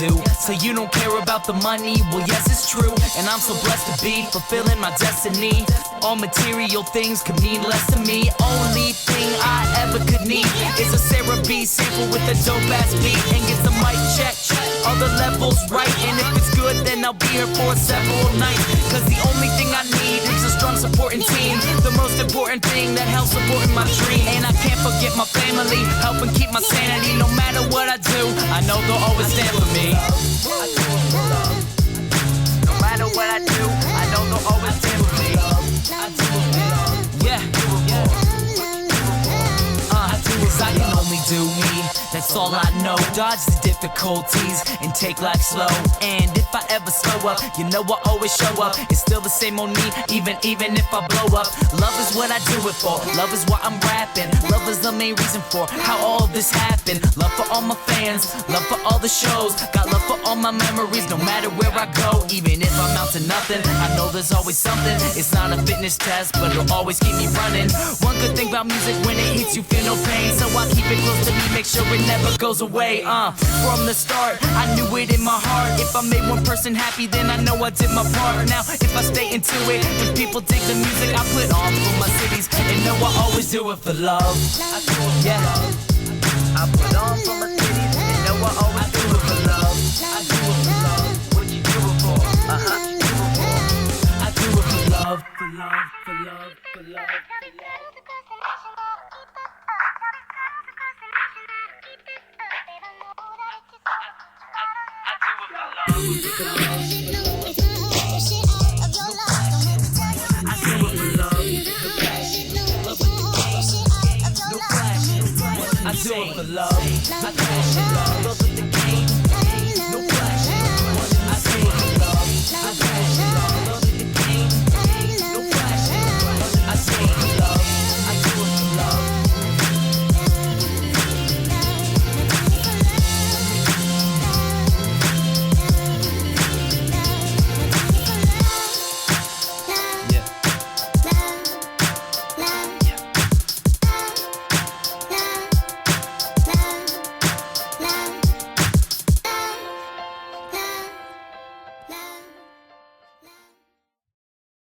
do. So you don't care about the money, well yes it's true. And I'm so blessed to be fulfilling my destiny. All material things could mean less to me. Only thing I ever could need is a Sarah B sample with a dope ass beat. And get the mic check, all the levels right. And if it's good then I'll be here for several nights. Cause the only thing I need is a strong supporting team. The most important thing that helps supporting my dream. And I can't forget my family, helping keep my sanity. No matter what I do, I know they'll always stand for me. No matter what I do, I know they'll always stand for me. Yeah. Cause I can only do me, that's all I know. Dodge the difficulties and take life slow. And if I ever slow up, you know I always show up. It's still the same on me, even if I blow up. Love is what I do it for, love is why I'm rapping. Love is the main reason for how all this happened. Love for all my fans, love for all the shows. Got love for all my memories, no matter where I go. Even if I'm out to nothing, I know there's always something. It's not a fitness test, but it'll always keep me running. One good thing about music, when it hits you feel no pain. So I keep it close to me, make sure it never goes away. From the start, I knew it in my heart. If I made one person happy, then I know I did my part. Now, if I stay into it, when people dig the music I put on for my cities, and know I always do it for love. Yeah, I put on for my cities, and know I always do it for love. I do it for love. What you do it for? I do it for love, for love, for love, for love, for love. I do it for love. I do it for love. Love with the game.